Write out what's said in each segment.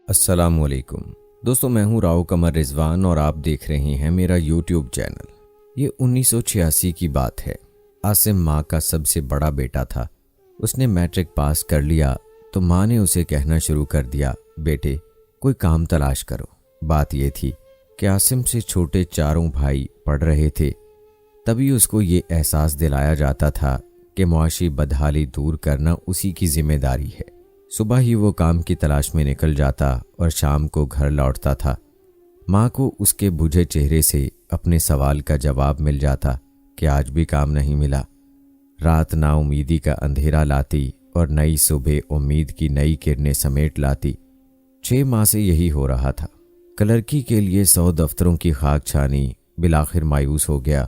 अस्सलामुअलैकुम दोस्तों, मैं हूं राव कमर रिजवान और आप देख रहे हैं मेरा यूट्यूब चैनल। ये 1986 की बात है। आसिम माँ का सबसे बड़ा बेटा था। उसने मैट्रिक पास कर लिया तो माँ ने उसे कहना शुरू कर दिया, बेटे कोई काम तलाश करो। बात यह थी कि आसिम से छोटे चारों भाई पढ़ रहे थे। तभी उसको ये एहसास दिलाया जाता था कि मुआशी बदहाली दूर करना उसी की जिम्मेदारी है। सुबह ही वो काम की तलाश में निकल जाता और शाम को घर लौटता था। माँ को उसके बुझे चेहरे से अपने सवाल का जवाब मिल जाता कि आज भी काम नहीं मिला। रात नाउमीदी का अंधेरा लाती और नई सुबह उम्मीद की नई किरणें समेट लाती। 6 माह से यही हो रहा था। क्लर्की के लिए 100 दफ्तरों की खाक छानी, बिलाखिर मायूस हो गया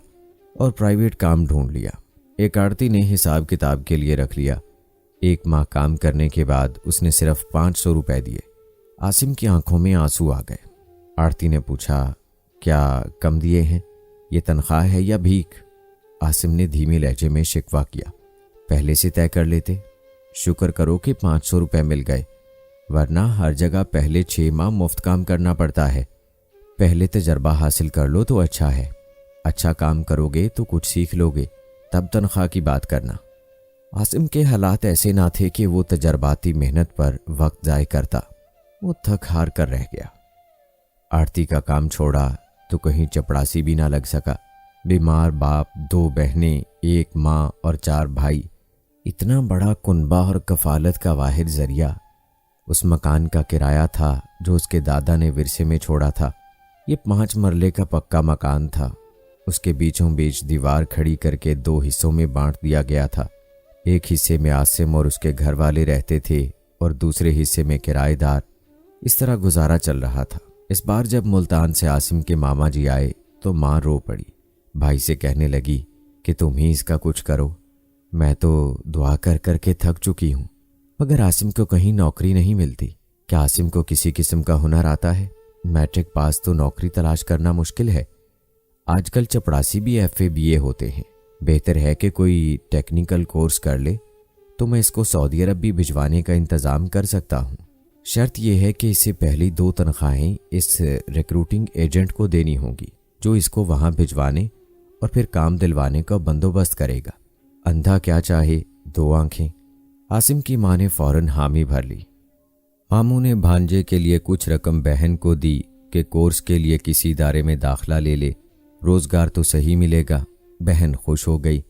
और प्राइवेट काम ढूंढ लिया। एक आड़ती ने हिसाब किताब के लिए रख लिया। 1 माह काम करने के बाद उसने सिर्फ 500 रुपए दिए। आसिम की आंखों में आंसू आ गए। आड़ती ने पूछा, क्या कम दिए हैं? ये तनख्वाह है या भीख? आसिम ने धीमे लहजे में शिकवा किया, पहले से तय कर लेते। शुक्र करो कि 500 रुपए मिल गए, वरना हर जगह पहले 6 माह मुफ्त काम करना पड़ता है। पहले तजर्बा हासिल कर लो तो अच्छा है। अच्छा काम करोगे तो कुछ सीख लोगे, तब तनख्वाह की बात करना। आसिम के हालात ऐसे ना थे कि वो तजर्बाती मेहनत पर वक्त जाय करता। वो थक हार कर रह गया। आरती का काम छोड़ा तो कहीं चपड़ासी भी ना लग सका। बीमार बाप, 2 बहनें, 1 माँ और 4 भाई, इतना बड़ा कुनबा और कफालत का वाहिद जरिया उस मकान का किराया था जो उसके दादा ने विरसे में छोड़ा था। ये 5 मरले का पक्का मकान था। उसके बीचों बीच दीवार खड़ी करके 2 हिस्सों में बांट दिया गया था। एक हिस्से में आसिम और उसके घर वाले रहते थे और दूसरे हिस्से में किराएदार। इस तरह गुजारा चल रहा था। इस बार जब मुल्तान से आसिम के मामा जी आए तो माँ रो पड़ी। भाई से कहने लगी कि तुम ही इसका कुछ करो। मैं तो दुआ कर कर के थक चुकी हूँ, मगर आसिम को कहीं नौकरी नहीं मिलती। क्या आसिम को किसी किस्म का हुनर आता है? मैट्रिक पास तो नौकरी तलाश करना मुश्किल है। आजकल चपड़ासी भी FA BA होते हैं। बेहतर है कि कोई टेक्निकल कोर्स कर ले तो मैं इसको सऊदी अरब भी भिजवाने का इंतज़ाम कर सकता हूँ। शर्त यह है कि इसे पहली 2 तनख्वाहें इस रिक्रूटिंग एजेंट को देनी होंगी जो इसको वहाँ भिजवाने और फिर काम दिलवाने का बंदोबस्त करेगा। अंधा क्या चाहे 2 आंखें। आसिम की माँ ने फौरन हामी भर ली। मामू ने भांजे के लिए कुछ रकम बहन को दी कि कोर्स के लिए किसी इदारे में दाखिला ले ले, रोजगार तो सही मिलेगा। बहन खुश हो गई।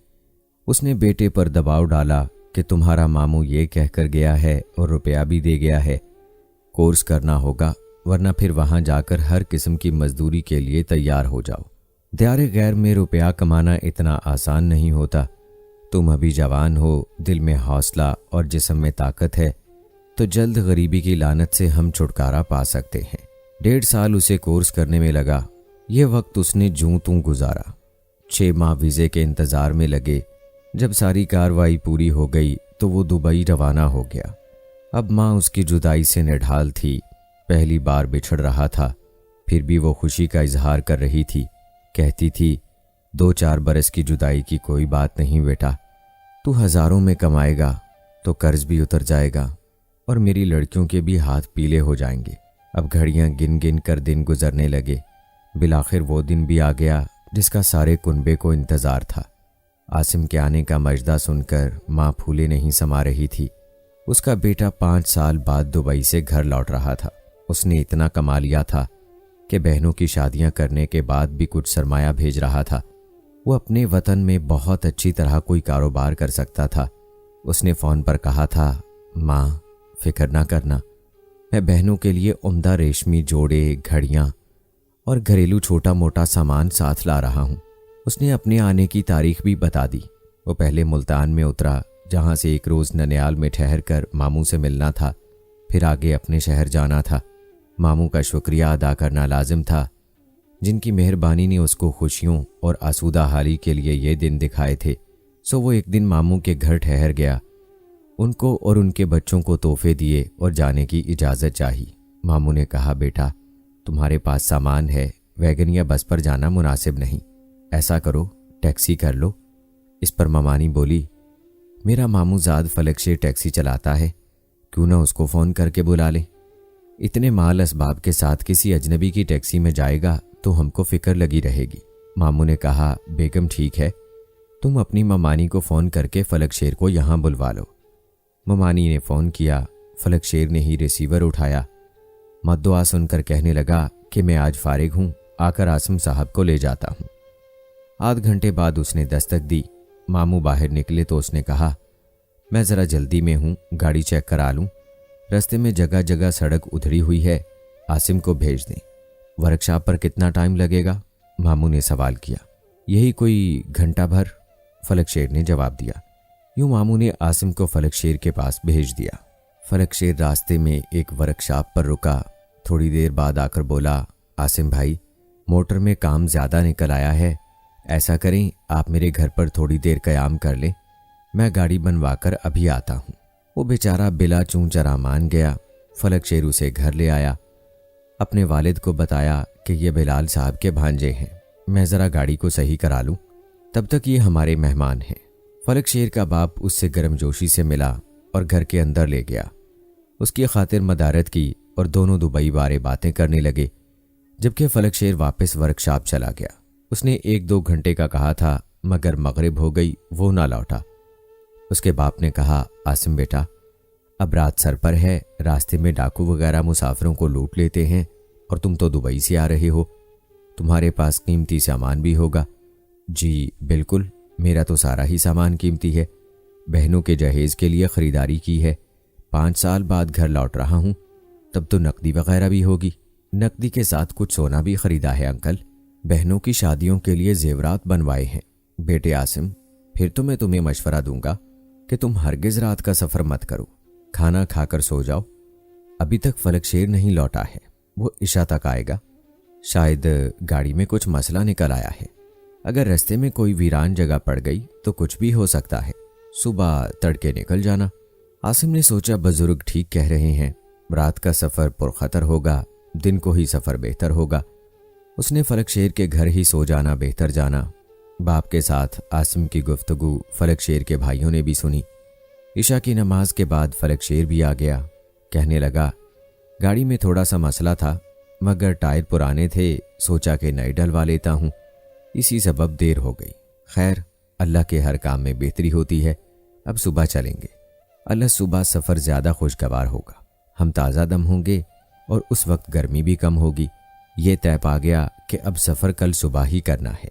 उसने बेटे पर दबाव डाला कि तुम्हारा मामू ये कहकर गया है और रुपया भी दे गया है, कोर्स करना होगा, वरना फिर वहां जाकर हर किस्म की मजदूरी के लिए तैयार हो जाओ। दियारे गैर में रुपया कमाना इतना आसान नहीं होता। तुम अभी जवान हो, दिल में हौसला और जिस्म में ताकत है, तो जल्द गरीबी की लानत से हम छुटकारा पा सकते हैं। 1.5 साल उसे कोर्स करने में लगा। यह वक्त उसने जूं तूं गुजारा। 6 माह वीज़े के इंतज़ार में लगे। जब सारी कार्रवाई पूरी हो गई तो वो दुबई रवाना हो गया। अब माँ उसकी जुदाई से निढाल थी। पहली बार बिछड़ रहा था, फिर भी वो खुशी का इजहार कर रही थी। कहती थी, 2-4 बरस की जुदाई की कोई बात नहीं बेटा, तू हज़ारों में कमाएगा तो कर्ज भी उतर जाएगा और मेरी लड़कियों के भी हाथ पीले हो जाएंगे। अब घड़ियाँ गिन गिन कर दिन गुजरने लगे। बिलाखिर वो दिन भी आ गया जिसका सारे कुनबे को इंतजार था। आसिम के आने का मजदा सुनकर माँ फूले नहीं समा रही थी। उसका बेटा 5 साल बाद दुबई से घर लौट रहा था। उसने इतना कमा लिया था कि बहनों की शादियां करने के बाद भी कुछ सरमाया भेज रहा था। वो अपने वतन में बहुत अच्छी तरह कोई कारोबार कर सकता था। उसने फ़ोन पर कहा था, माँ फिक्र ना करना, मैं बहनों के लिए उम्दा रेशमी जोड़े, घड़ियाँ और घरेलू छोटा मोटा सामान साथ ला रहा हूँ। उसने अपने आने की तारीख भी बता दी। वो पहले मुल्तान में उतरा, जहाँ से एक रोज़ ननियाल में ठहर कर मामू से मिलना था, फिर आगे अपने शहर जाना था। मामू का शुक्रिया अदा करना लाजिम था, जिनकी मेहरबानी ने उसको खुशियों और आसूदा हाली के लिए ये दिन दिखाए थे। सो वो एक दिन मामू के घर ठहर गया। उनको और उनके बच्चों को तोहफे दिए और जाने की इजाज़त चाही। मामू ने कहा, बेटा तुम्हारे पास सामान है, वैगन या बस पर जाना मुनासिब नहीं, ऐसा करो टैक्सी कर लो। इस पर ममानी बोली, मेरा मामू ज़ाद फलक से टैक्सी चलाता है, क्यों ना उसको फ़ोन करके बुला ले। इतने माल असबाब के साथ किसी अजनबी की टैक्सी में जाएगा तो हमको फिक्र लगी रहेगी। मामू ने कहा, बेगम ठीक है, तुम अपनी ममानी को फ़ोन करके फलक शेर को यहाँ बुलवा लो। ममानी ने फ़ोन किया। फलक शेर ने ही रिसीवर उठाया। मद्दुआ सुनकर कहने लगा कि मैं आज फारिग हूँ, आकर आसिम साहब को ले जाता हूँ। आध घंटे बाद उसने दस्तक दी। मामू बाहर निकले तो उसने कहा, मैं ज़रा जल्दी में हूँ, गाड़ी चेक करा लूँ। रास्ते में जगह जगह सड़क उधड़ी हुई है, आसिम को भेज दें। वर्कशॉप पर कितना टाइम लगेगा? मामू ने सवाल किया। यही कोई घंटा भर, फलक शेर ने जवाब दिया। यूं मामू ने आसिम को फलक शेर के पास भेज दिया। फलक शेर रास्ते में एक वर्कशॉप पर रुका। थोड़ी देर बाद आकर बोला, आसिम भाई, मोटर में काम ज़्यादा निकल आया है, ऐसा करें आप मेरे घर पर थोड़ी देर क़याम कर लें, मैं गाड़ी बनवाकर अभी आता हूँ। वो बेचारा बिला चूं चरा मान गया। फलक शेर उसे घर ले आया। अपने वालिद को बताया कि ये बिलाल साहब के भांजे हैं, मैं ज़रा गाड़ी को सही करा लूँ, तब तक ये हमारे मेहमान हैं। फलक शेर का बाप उससे गर्मजोशी से मिला और घर के अंदर ले गया। उसकी खातिर मदारत की और दोनों दुबई बारे बातें करने लगे। जबकि फलक शेर वापस वर्कशॉप चला गया। उसने 1-2 घंटे का कहा था, मगर मगरिब हो गई, वो ना लौटा। उसके बाप ने कहा, आसिम बेटा, अब रात सर पर है, रास्ते में डाकू वगैरह मुसाफिरों को लूट लेते हैं और तुम तो दुबई से आ रहे हो, तुम्हारे पास कीमती सामान भी होगा। जी बिल्कुल, मेरा तो सारा ही सामान कीमती है, बहनों के जहेज के लिए ख़रीदारी की है। 5 साल बाद घर लौट रहा हूँ, तब तो नकदी वगैरह भी होगी। नकदी के साथ कुछ सोना भी खरीदा है अंकल, बहनों की शादियों के लिए जेवरात बनवाए हैं। बेटे आसिम, फिर तो मैं तुम्हें मशवरा दूंगा कि तुम हरगिज़ रात का सफ़र मत करो, खाना खाकर सो जाओ। अभी तक फलक शेर नहीं लौटा है, वो इशा तक आएगा। शायद गाड़ी में कुछ मसला निकल आया है। अगर रास्ते में कोई वीरान जगह पड़ गई तो कुछ भी हो सकता है, सुबह तड़के निकल जाना। आसिम ने सोचा, बुजुर्ग ठीक कह रहे हैं, रात का सफ़र पुरखतर होगा, दिन को ही सफ़र बेहतर होगा। उसने फलक शेर के घर ही सो जाना बेहतर जाना। बाप के साथ आसिम की गुफ्तगू फलक शेर के भाइयों ने भी सुनी। इशा की नमाज के बाद फलक शेर भी आ गया। कहने लगा, गाड़ी में थोड़ा सा मसला था, मगर टायर पुराने थे, सोचा कि नए डलवा लेता हूँ, इसी सबब देर हो गई। खैर, अल्लाह के हर काम में बेहतरी होती है, अब सुबह चलेंगे। अल्लाह सुबह सफ़र ज़्यादा खुशगवार होगा, हम ताज़ा दम होंगे और उस वक्त गर्मी भी कम होगी। ये तय पा गया कि अब सफ़र कल सुबह ही करना है।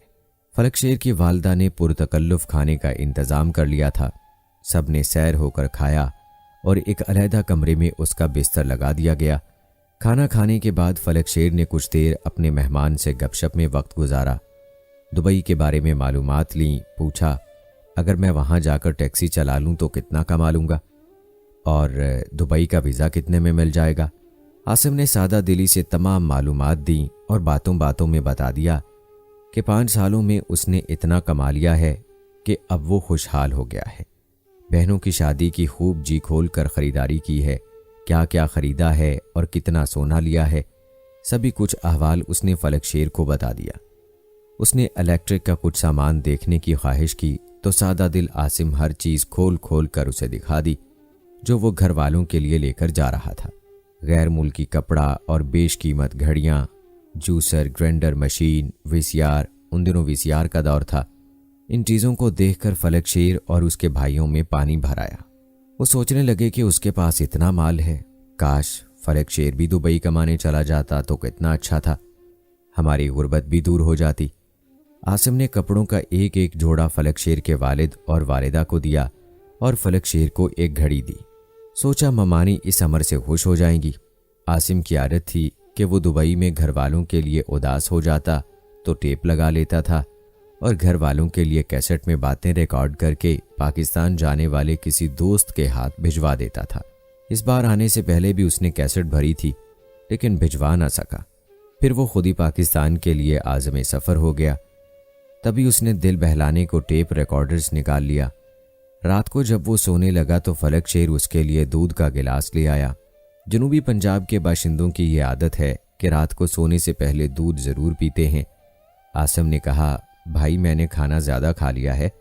फलक शेर की वालदा ने पुरतकल्लुफ़ खाने का इंतज़ाम कर लिया था। सब ने सैर होकर खाया और एक अलहदा कमरे में उसका बिस्तर लगा दिया गया। खाना खाने के बाद फलक शेर ने कुछ देर अपने मेहमान से गपशप में वक्त गुजारा। दुबई के बारे में मालूमात लीं। पूछा, अगर मैं वहाँ जाकर टैक्सी चला लूँ तो कितना कमा लूँगा और दुबई का वीज़ा कितने में मिल जाएगा। आसिम ने सादा दिली से तमाम मालूमात दी और बातों बातों में बता दिया कि 5 सालों में उसने इतना कमा लिया है कि अब वो खुशहाल हो गया है। बहनों की शादी की खूब जी खोल कर ख़रीदारी की है, क्या क्या ख़रीदा है और कितना सोना लिया है, सभी कुछ अहवाल उसने फलक शेर को बता दिया। उसने इलेक्ट्रिक का कुछ सामान देखने की ख्वाहिश की तो सादा दिल आसिम हर चीज़ खोल खोल कर उसे दिखा दी जो वो घर वालों के लिए लेकर जा रहा था। गैर मुल्की कपड़ा और बेशकीमत घड़ियाँ, जूसर, ग्राइंडर मशीन, वीसीआर, उन दिनों वीसीआर का दौर था। इन चीज़ों को देखकर फलक शेर और उसके भाइयों में पानी भर आया। वो सोचने लगे कि उसके पास इतना माल है, काश फलक शेर भी दुबई कमाने चला जाता तो कितना अच्छा था, हमारी गुर्बत भी दूर हो जाती। आसिम ने कपड़ों का एक एक जोड़ा फलक शेर के वालिद और वालिदा को दिया और फलक शेर को एक घड़ी दी। सोचा ममानी इस अमर से खुश हो जाएंगी। आसिम की आदत थी कि वो दुबई में घर वालों के लिए उदास हो जाता तो टेप लगा लेता था और घर वालों के लिए कैसेट में बातें रिकॉर्ड करके पाकिस्तान जाने वाले किसी दोस्त के हाथ भिजवा देता था। इस बार आने से पहले भी उसने कैसेट भरी थी लेकिन भिजवा ना सका। फिर वो खुद ही पाकिस्तान के लिए आज़म सफ़र हो गया। तभी उसने दिल बहलाने को टेप रिकॉर्डर्स निकाल लिया। रात को जब वो सोने लगा तो फलक शेर उसके लिए दूध का गिलास ले आया। जनूबी पंजाब के बाशिंदों की ये आदत है कि रात को सोने से पहले दूध ज़रूर पीते हैं। आसिम ने कहा, भाई मैंने खाना ज़्यादा खा लिया है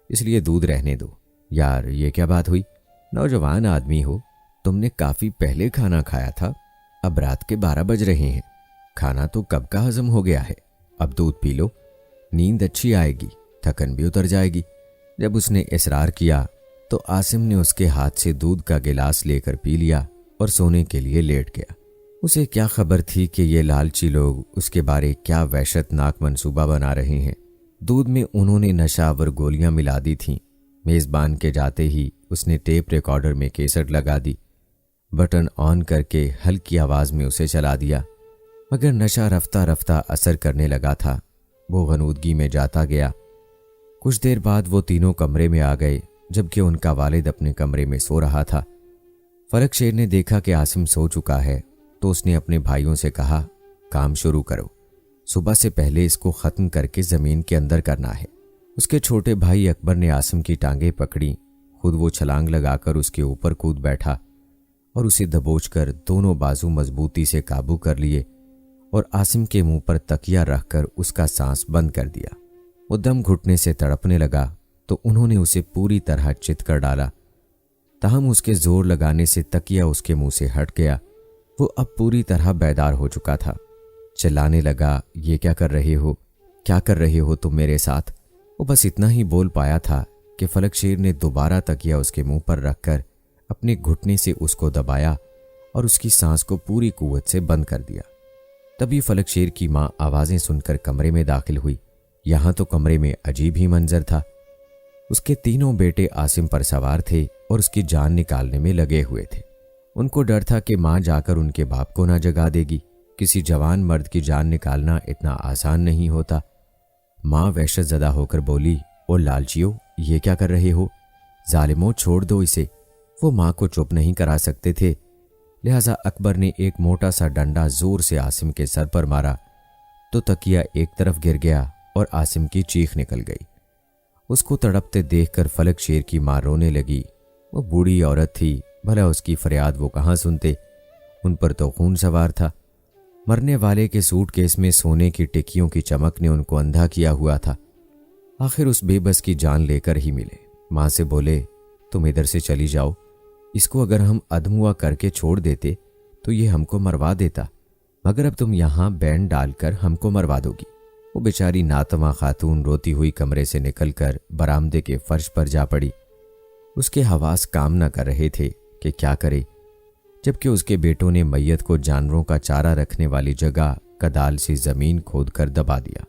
इसलिए दूध रहने दो। यार ये क्या बात हुई, नौजवान आदमी हो, तुमने काफ़ी पहले खाना खाया था, अब रात के 12 बज रहे हैं, खाना तो कब का हजम हो गया है। अब दूध पी लो, नींद अच्छी आएगी, थकन भी उतर जाएगी। जब उसने इसरार किया तो आसिम ने उसके हाथ से दूध का गिलास लेकर पी लिया और सोने के लिए लेट गया। उसे क्या खबर थी कि ये लालची लोग उसके बारे क्या वहशतनाक मंसूबा बना रहे हैं। दूध में उन्होंने नशावर गोलियां मिला दी थीं। मेज़बान के जाते ही उसने टेप रिकॉर्डर में केसट लगा दी, बटन ऑन करके हल्की आवाज में उसे चला दिया। मगर नशा रफ्ता रफ्ता असर करने लगा था। वो गनूदगी में जाता गया। कुछ देर बाद वो तीनों कमरे में आ गए, जबकि उनका वालिद अपने कमरे में सो रहा था। फलक शेर ने देखा कि आसिम सो चुका है तो उसने अपने भाइयों से कहा, काम शुरू करो, सुबह से पहले इसको ख़त्म करके ज़मीन के अंदर करना है। उसके छोटे भाई अकबर ने आसिम की टांगें पकड़ी। खुद वो छलांग लगाकर उसके ऊपर कूद बैठा और उसे दबोचकर दोनों बाजू मजबूती से काबू कर लिए और आसिम के मुंह पर तकिया रखकर उसका सांस बंद कर दिया। वो दम घुटने से तड़पने लगा तो उन्होंने उसे पूरी तरह चित कर डाला। ताहम उसके जोर लगाने से तकिया उसके मुंह से हट गया। वो अब पूरी तरह बेदार हो चुका था। चिल्लाने लगा, ये क्या कर रहे हो, क्या कर रहे हो तुम मेरे साथ। वो बस इतना ही बोल पाया था कि फलक शेर ने दोबारा तकिया उसके मुंह पर रखकर अपने घुटने से उसको दबाया और उसकी सांस को पूरी कुव्वत से बंद कर दिया। तभी फलक शेर की माँ आवाजें सुनकर कमरे में दाखिल हुई। यहां तो कमरे में अजीब ही मंजर था। उसके तीनों बेटे आसिम पर सवार थे और उसकी जान निकालने में लगे हुए थे। उनको डर था कि माँ जाकर उनके बाप को ना जगा देगी। किसी जवान मर्द की जान निकालना इतना आसान नहीं होता। माँ वहशत ज़दा होकर बोली, ओ लालचियो, ये क्या कर रहे हो, जालिमों छोड़ दो इसे। वो माँ को चुप नहीं करा सकते थे, लिहाजा अकबर ने एक मोटा सा डंडा जोर से आसिम के सर पर मारा तो तकिया एक तरफ गिर गया और आसिम की चीख निकल गई। उसको तड़पते देखकर फलक शेर की माँ रोने लगी। वो बूढ़ी औरत थी, भला उसकी फरियाद वो कहाँ सुनते। उन पर तो खून सवार था। मरने वाले के सूटकेस में सोने की टिक्कियों की चमक ने उनको अंधा किया हुआ था। आखिर उस बेबस की जान लेकर ही मिले। माँ से बोले, तुम इधर से चली जाओ, इसको अगर हम अधमुआ करके छोड़ देते तो ये हमको मरवा देता, मगर अब तुम यहाँ बैंड डालकर हमको मरवा दोगी। वो बेचारी नातवा खातून रोती हुई कमरे से निकलकर बरामदे के फर्श पर जा पड़ी। उसके हवास काम न कर रहे थे कि क्या करे, जबकि उसके बेटों ने मैयत को जानवरों का चारा रखने वाली जगह कदाल से जमीन खोदकर दबा दिया।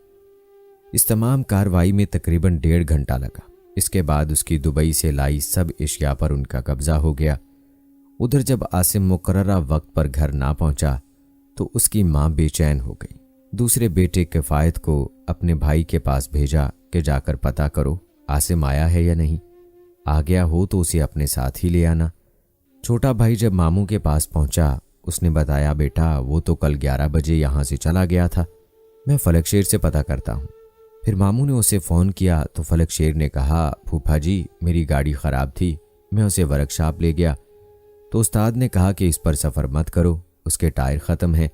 इस तमाम कार्रवाई में तकरीबन 1.5 घंटा लगा। इसके बाद उसकी दुबई से लाई सब एशिया पर उनका कब्जा हो गया। उधर जब आसिम मुकर्ररा वक्त पर घर ना पहुंचा तो उसकी मां बेचैन हो गई। दूसरे बेटे किफायत को अपने भाई के पास भेजा कि जाकर पता करो आसिम आया है या नहीं, आ गया हो तो उसे अपने साथ ही ले आना। छोटा भाई जब मामू के पास पहुंचा, उसने बताया, बेटा वो तो कल 11 बजे यहां से चला गया था, मैं फलक शेर से पता करता हूं। फिर मामू ने उसे फ़ोन किया तो फलक शेर ने कहा, फूफा जी मेरी गाड़ी ख़राब थी, मैं उसे वर्कशॉप ले गया तो उस्ताद ने कहा कि इस पर सफ़र मत करो, उसके टायर ख़त्म हैं,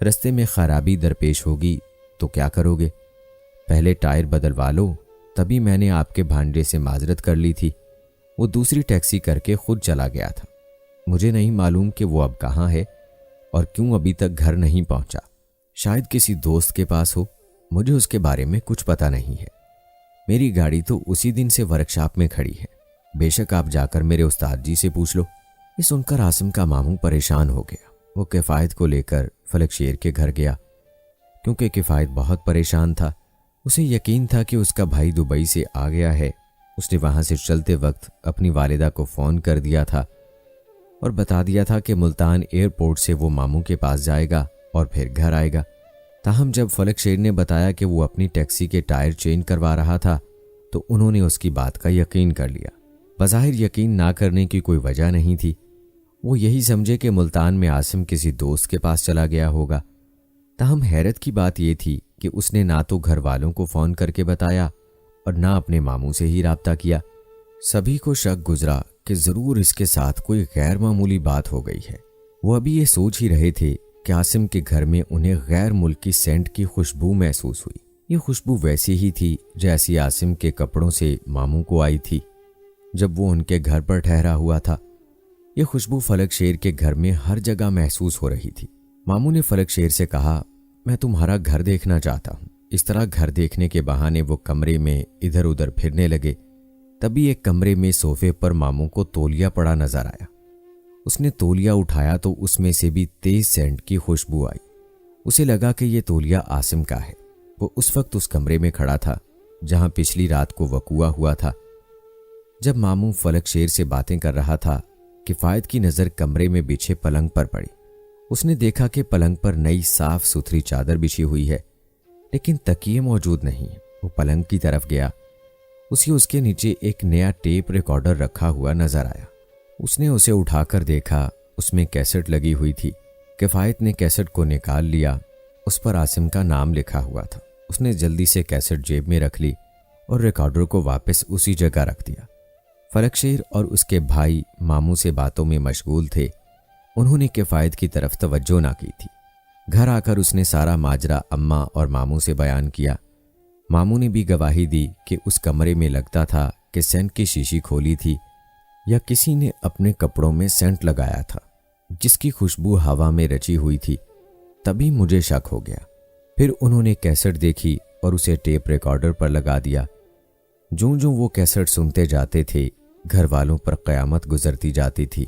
रास्ते में खराबी दरपेश होगी तो क्या करोगे, पहले टायर बदलवा लो। तभी मैंने आपके भांजे से माजरत कर ली थी। वो दूसरी टैक्सी करके खुद चला गया था। मुझे नहीं मालूम कि वो अब कहाँ है और क्यों अभी तक घर नहीं पहुंचा। शायद किसी दोस्त के पास हो, मुझे उसके बारे में कुछ पता नहीं है। मेरी गाड़ी तो उसी दिन से वर्कशॉप में खड़ी है, बेशक आप जाकर मेरे उस्ताद जी से पूछ लो। ये सुनकर आसिम का मामू परेशान हो गया। वो किफायत को लेकर फलक शेर के घर गया, क्योंकि किफायत बहुत परेशान था। उसे यकीन था कि उसका भाई दुबई से आ गया है। उसने वहां से चलते वक्त अपनी वालिदा को फ़ोन कर दिया था और बता दिया था कि मुल्तान एयरपोर्ट से वो मामू के पास जाएगा और फिर घर आएगा। ताहम जब फलक शेर ने बताया कि वो अपनी टैक्सी के टायर चेंज करवा रहा था तो उन्होंने उसकी बात का यकीन कर लिया। बज़ाहिर यकीन ना करने की कोई वजह नहीं थी। वो यही समझे कि मुल्तान में आसिम किसी दोस्त के पास चला गया होगा। ताहम हैरत की बात यह थी कि उसने ना तो घर वालों को फ़ोन करके बताया और ना अपने मामू से ही राब्ता किया। सभी को शक गुजरा कि ज़रूर इसके साथ कोई गैर मामूली बात हो गई है। वो अभी ये सोच ही रहे थे कि आसिम के घर में उन्हें गैर मुल्की सेंट की खुशबू महसूस हुई। ये खुशबू वैसी ही थी जैसी आसिम के कपड़ों से मामू को आई थी जब वो उनके घर पर ठहरा हुआ था। ये खुशबू फलक शेर के घर में हर जगह महसूस हो रही थी। मामू ने फलक शेर से कहा, मैं तुम्हारा घर देखना चाहता हूँ। इस तरह घर देखने के बहाने वो कमरे में इधर उधर फिरने लगे। तभी एक कमरे में सोफे पर मामू को तौलिया पड़ा नजर आया। उसने तौलिया उठाया तो उसमें से भी तेज सेंट की खुशबू आई। उसे लगा कि यह तौलिया आसिम का है। वो उस वक्त उस कमरे में खड़ा था जहां पिछली रात को वकूआ हुआ था। जब मामू फलक शेर से बातें कर रहा था, किफायत की नजर कमरे में बिछे पलंग पर पड़ी। उसने देखा कि पलंग पर नई साफ सुथरी चादर बिछी हुई है, लेकिन तकिए मौजूद नहीं। वो पलंग की तरफ गया। उसे उसके नीचे एक नया टेप रिकॉर्डर रखा हुआ नजर आया। उसने उसे उठाकर देखा। उसमें कैसेट लगी हुई थी। किफायत ने कैसेट को निकाल लिया। उस पर आसिम का नाम लिखा हुआ था। उसने जल्दी से कैसेट जेब में रख ली और रिकॉर्डर को वापस उसी जगह रख दिया। फलक शेर और उसके भाई मामू से बातों में मशगूल थे। उन्होंने किफायत की तरफ तवज्जो ना की थी। घर आकर उसने सारा माजरा अम्मा और मामू से बयान किया। मामू ने भी गवाही दी कि उस कमरे में लगता था कि सेंट की शीशी खोली थी या किसी ने अपने कपड़ों में सेंट लगाया था, जिसकी खुशबू हवा में रची हुई थी। तभी मुझे शक हो गया। फिर उन्होंने कैसेट देखी और उसे टेप रिकॉर्डर पर लगा दिया। जो वो कैसेट सुनते जाते थे, घर वालों पर क़यामत गुजरती जाती थी।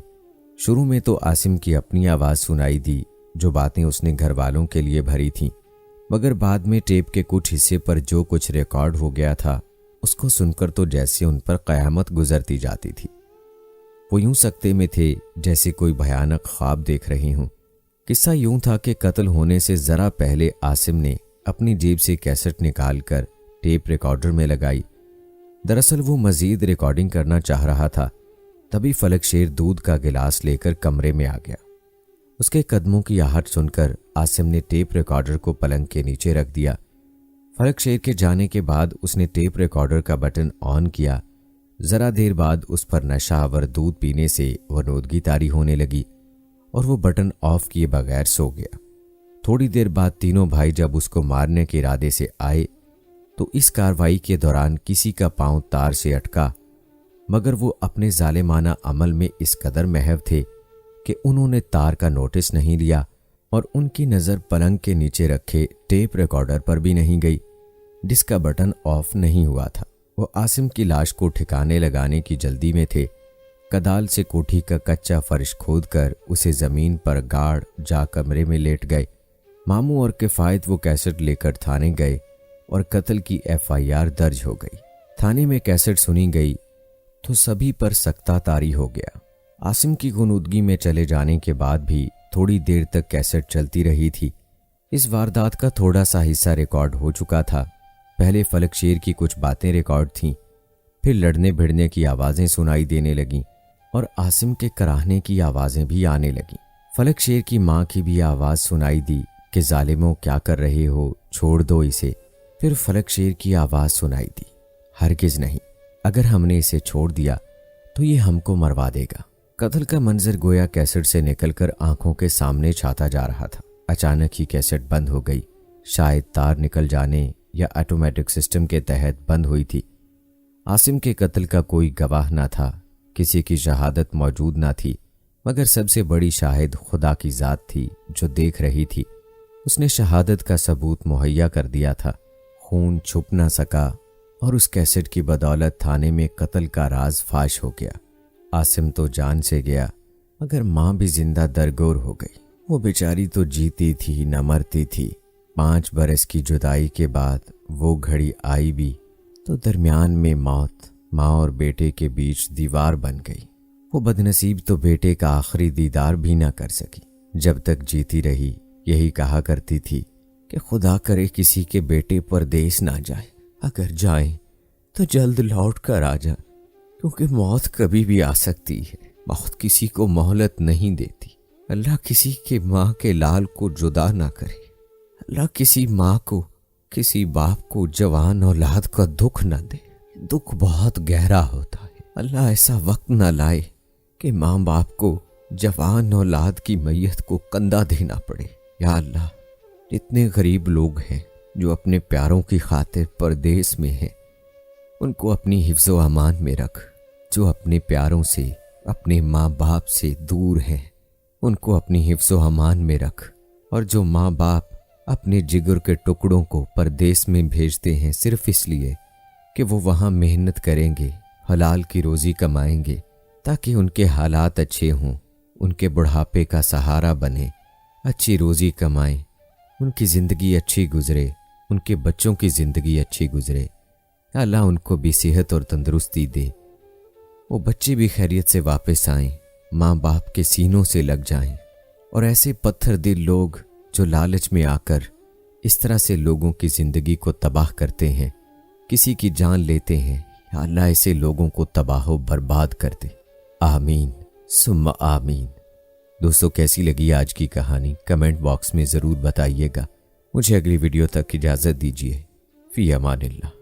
शुरू में तो आसिम की अपनी आवाज़ सुनाई दी, जो बातें उसने घर वालों के लिए भरी थीं, मगर बाद में टेप के कुछ हिस्से पर जो कुछ रिकॉर्ड हो गया था, उसको सुनकर तो जैसे उन पर क़यामत गुजरती जाती थी। वो यूं सकते में थे जैसे कोई भयानक ख्वाब देख रहे हों। किस्सा यूं था कि कत्ल होने से ज़रा पहले आसिम ने अपनी जेब से कैसेट निकालकर टेप रिकॉर्डर में लगाई। दरअसल वो मज़ीद रिकॉर्डिंग करना चाह रहा था। तभी फलक शेर दूध का गिलास लेकर कमरे में आ गया। उसके कदमों की आहट सुनकर आसिम ने टेप रिकॉर्डर को पलंग के नीचे रख दिया। फलक शेर के जाने के बाद उसने टेप रिकॉर्डर का बटन ऑन किया। जरा देर बाद उस पर नशावर दूध पीने से वनोदगी तारी होने लगी और वो बटन ऑफ किए बगैर सो गया। थोड़ी देर बाद तीनों भाई जब उसको मारने के इरादे से आए तो इस कार्रवाई के दौरान किसी का पांव तार से अटका, मगर वो अपने जालिमाना अमल में इस कदर महव थे कि उन्होंने तार का नोटिस नहीं लिया और उनकी नज़र पलंग के नीचे रखे टेप रिकॉर्डर पर भी नहीं गई, जिसका बटन ऑफ नहीं हुआ था। वो आसिम की लाश को ठिकाने लगाने की जल्दी में थे। कदाल से कोठी का कच्चा फर्श खोदकर उसे जमीन पर गाड़ जा कमरे में लेट गए। मामू और किफायत वो कैसेट लेकर थाने गए और कत्ल की FIR दर्ज हो गई। थाने में कैसेट सुनी गई तो सभी पर सख्ता तारी हो गया। आसिम की गुनूदगी में चले जाने के बाद भी थोड़ी देर तक कैसेट चलती रही थी। इस वारदात का थोड़ा सा हिस्सा रिकॉर्ड हो चुका था। पहले फलक शेर की कुछ बातें रिकॉर्ड थीं, फिर लड़ने भिड़ने की आवाज़ें सुनाई देने लगीं और आसिम के कराहने की आवाज़ें भी आने लगीं। फलक शेर की माँ की भी आवाज़ सुनाई दी कि जालिमों क्या कर रहे हो, छोड़ दो इसे। फिर फलक शेर की आवाज़ सुनाई दी, हरगिज़ नहीं, अगर हमने इसे छोड़ दिया तो ये हमको मरवा देगा। कत्ल का मंजर गोया कैसेट से निकलकर आंखों के सामने छाता जा रहा था। अचानक ही कैसेट बंद हो गई। शायद तार निकल जाने या ऑटोमेटिक सिस्टम के तहत बंद हुई थी। आसिम के कत्ल का कोई गवाह ना था, किसी की शहादत मौजूद ना थी, मगर सबसे बड़ी शाहिद खुदा की ज़ात थी जो देख रही थी। उसने शहादत का सबूत मुहैया कर दिया था। खून छुप ना सका और उस कैसेट की बदौलत थाने में कत्ल का राज फाश हो गया। आसिम तो जान से गया, मगर माँ भी जिंदा दरगोर हो गई। वो बेचारी तो जीती थी न मरती थी। 5 बरस की जुदाई के बाद वो घड़ी आई भी तो दरमियान में मौत माँ और बेटे के बीच दीवार बन गई। वो बदनसीब तो बेटे का आखिरी दीदार भी ना कर सकी। जब तक जीती रही यही कहा करती थी कि खुदा करे किसी के बेटे परदेस ना जाए, अगर जाए तो जल्द लौट कर आ जाए, क्योंकि मौत कभी भी आ सकती है। मौत किसी को मोहलत नहीं देती। अल्लाह किसी के माँ के लाल को जुदा ना करे। अल्लाह किसी माँ को, किसी बाप को जवान औलाद का दुख ना दे। दुख बहुत गहरा होता है। अल्लाह ऐसा वक्त ना लाए कि माँ बाप को जवान औलाद की मैयत को कंधा देना पड़े। या अल्लाह, जितने गरीब लोग हैं जो अपने प्यारों की खातिर परदेस में हैं, उनको अपनी हिफ्ज़ो अमान में रख। जो अपने प्यारों से अपने माँ बाप से दूर हैं उनको अपनी हिफ्ज़ो अमान में रख। और जो माँ बाप अपने जिगर के टुकड़ों को परदेश में भेजते हैं सिर्फ इसलिए कि वो वहाँ मेहनत करेंगे, हलाल की रोज़ी कमाएंगे ताकि उनके हालात अच्छे हों, उनके बुढ़ापे का सहारा बने, अच्छी रोज़ी कमाएं, उनकी ज़िंदगी अच्छी गुजरे, उनके बच्चों की ज़िंदगी अच्छी गुजरे। अल्लाह उनको भी सेहत और तंदुरुस्ती दे, वो बच्चे भी खैरियत से वापस आएं, माँ बाप के सीनों से लग जाएं। और ऐसे पत्थर दिल लोग जो लालच में आकर इस तरह से लोगों की ज़िंदगी को तबाह करते हैं, किसी की जान लेते हैं, या अल्लाह ऐसे लोगों को तबाह व बर्बाद कर दे। आमीन सुम्मा आमीन। दोस्तों, कैसी लगी आज की कहानी कमेंट बॉक्स में ज़रूर बताइएगा। मुझे अगली वीडियो तक इजाज़त दीजिए। फ़ी अमानिल्लाह।